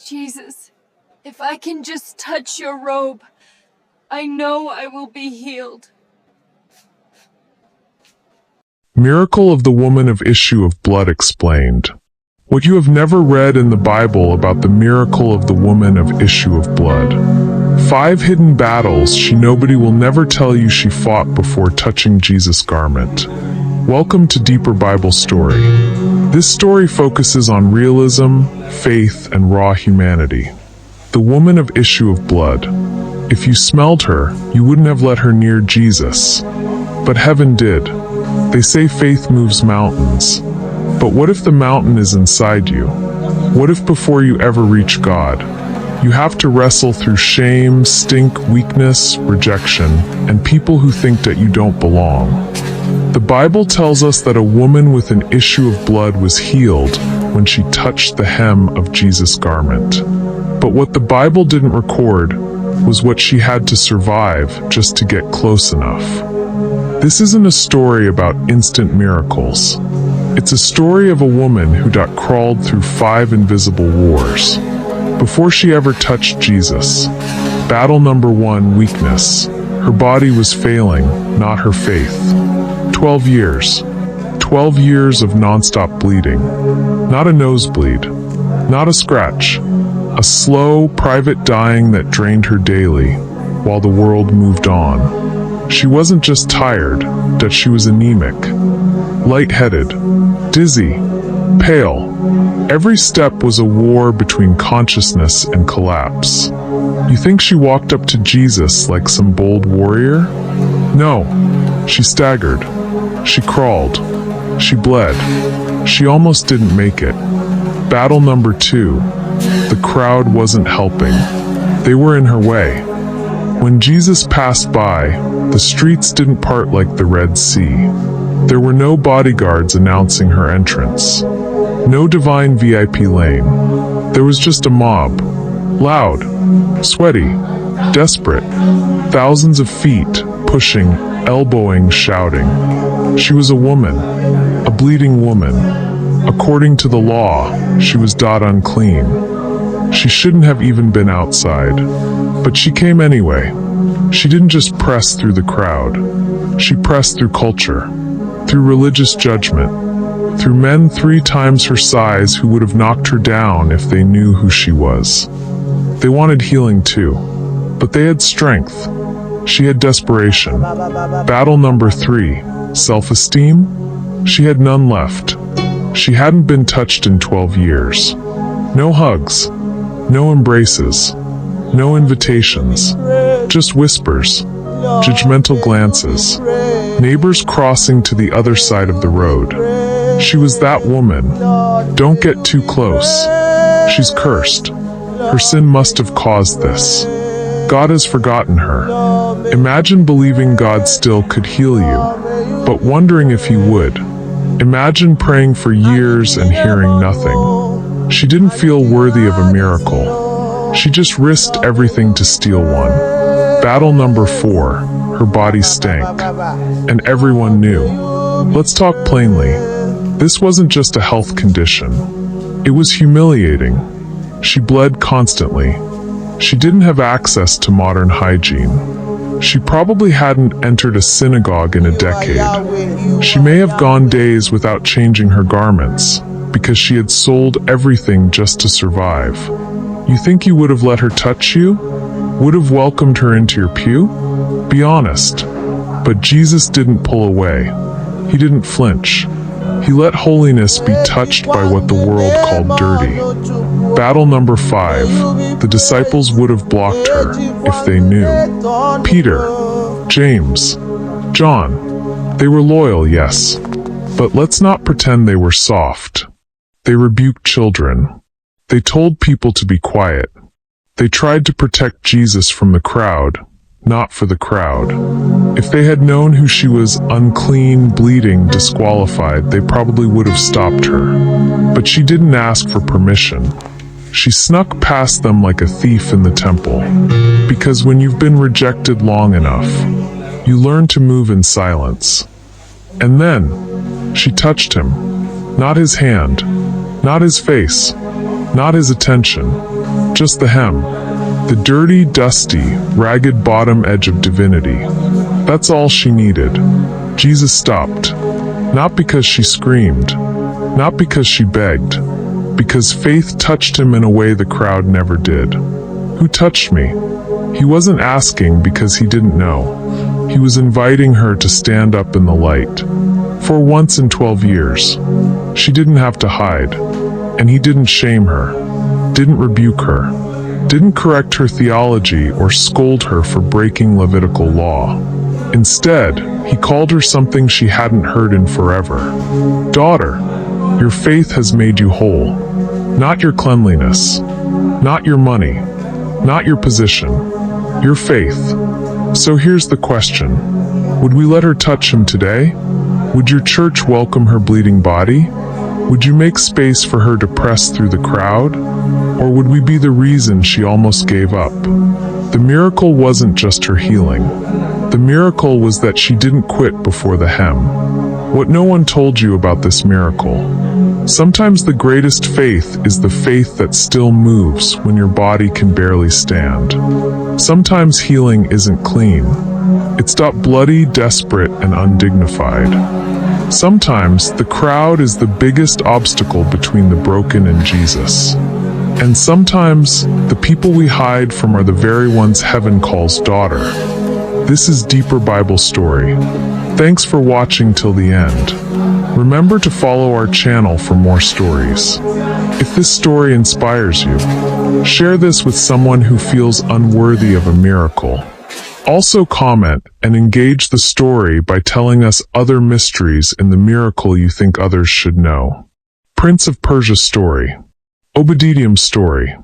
Jesus, if I can just touch your robe, I know I will be healed. Miracle of the Woman of Issue of Blood explained. What you have never read in the Bible about the miracle of the woman of issue of blood. 5 hidden battles nobody will never tell you she fought before touching Jesus' garment. Welcome to Deeper Bible Story. This story focuses on realism, faith, and raw humanity. The woman of issue of blood. If you smelled her, you wouldn't have let her near Jesus. But heaven did. They say faith moves mountains. But what if the mountain is inside you? What if before you ever reach God, you have to wrestle through shame, stink, weakness, rejection, and people who think that you don't belong? The Bible tells us that a woman with an issue of blood was healed when she touched the hem of Jesus' garment. But what the Bible didn't record was what she had to survive just to get close enough. This isn't a story about instant miracles. It's a story of a woman who got crawled through 5 invisible wars before she ever touched Jesus. Battle number 1, weakness. Her body was failing, not her faith. 12 years. 12 years of nonstop bleeding. Not a nosebleed. Not a scratch. A slow, private dying that drained her daily, while the world moved on. She wasn't just tired, that she was anemic, lightheaded, dizzy, pale. Every step was a war between consciousness and collapse. You think she walked up to Jesus like some bold warrior? No, she staggered. She crawled. She bled. She almost didn't make it. Battle number 2. The crowd wasn't helping. They were in her way. When Jesus passed by, the streets didn't part like the Red Sea. There were no bodyguards announcing her entrance. No divine VIP lane. There was just a mob. Loud, sweaty, desperate. Thousands of feet, pushing, elbowing, shouting. She was a woman. A bleeding woman. According to the law, she was unclean. She shouldn't have even been outside. But she came anyway. She didn't just press through the crowd. She pressed through culture, through religious judgment, through men 3 times her size who would have knocked her down if they knew who she was. They wanted healing too, but they had strength. She had desperation. Battle number 3, self-esteem. She had none left. She hadn't been touched in 12 years. No hugs, no embraces, no invitations, just whispers, judgmental glances, neighbors crossing to the other side of the road. She was that woman. Don't get too close. She's cursed. Her sin must have caused this. God has forgotten her. Imagine believing God still could heal you, but wondering if he would. Imagine praying for years and hearing nothing. She didn't feel worthy of a miracle. She just risked everything to steal one. Battle number 4, her body stank. And everyone knew. Let's talk plainly. This wasn't just a health condition. It was humiliating. She bled constantly. She didn't have access to modern hygiene. She probably hadn't entered a synagogue in a decade. She may have gone days without changing her garments, because she had sold everything just to survive. You think you would have let her touch you? Would have welcomed her into your pew? Be honest. But Jesus didn't pull away. He didn't flinch. He let holiness be touched by what the world called dirty. Battle number 5. The disciples would have blocked her if they knew. Peter, James, John. They were loyal, yes. But let's not pretend they were soft. They rebuked children. They told people to be quiet. They tried to protect Jesus from the crowd, not for the crowd. If they had known who she was, unclean, bleeding, disqualified, they probably would have stopped her. But she didn't ask for permission. She snuck past them like a thief in the temple. Because when you've been rejected long enough, you learn to move in silence. And then, she touched him. Not his hand, not his face, not his attention. Just the hem. The dirty, dusty, ragged bottom edge of divinity. That's all she needed. Jesus stopped. Not because she screamed. Not because she begged. Because faith touched him in a way the crowd never did. Who touched me? He wasn't asking because he didn't know. He was inviting her to stand up in the light. For once in 12 years. She didn't have to hide. And he didn't shame her. Didn't rebuke her. Didn't correct her theology or scold her for breaking Levitical law. Instead, he called her something she hadn't heard in forever. Daughter, your faith has made you whole. Not your cleanliness. Not your money. Not your position. Your faith. So here's the question. Would we let her touch him today? Would your church welcome her bleeding body? Would you make space for her to press through the crowd? Or would we be the reason she almost gave up? The miracle wasn't just her healing. The miracle was that she didn't quit before the hem. What no one told you about this miracle. Sometimes the greatest faith is the faith that still moves when your body can barely stand. Sometimes healing isn't clean. It's bloody, desperate, and undignified. Sometimes the crowd is the biggest obstacle between the broken and Jesus. And sometimes the people we hide from are the very ones heaven calls daughter. This is Deeper Bible Story. Thanks for watching till the end. Remember to follow our channel for more stories. If this story inspires you, share this with someone who feels unworthy of a miracle. Also comment and engage the story by telling us other mysteries in the miracle you think others should know. Prince of Persia story. Obadiah story.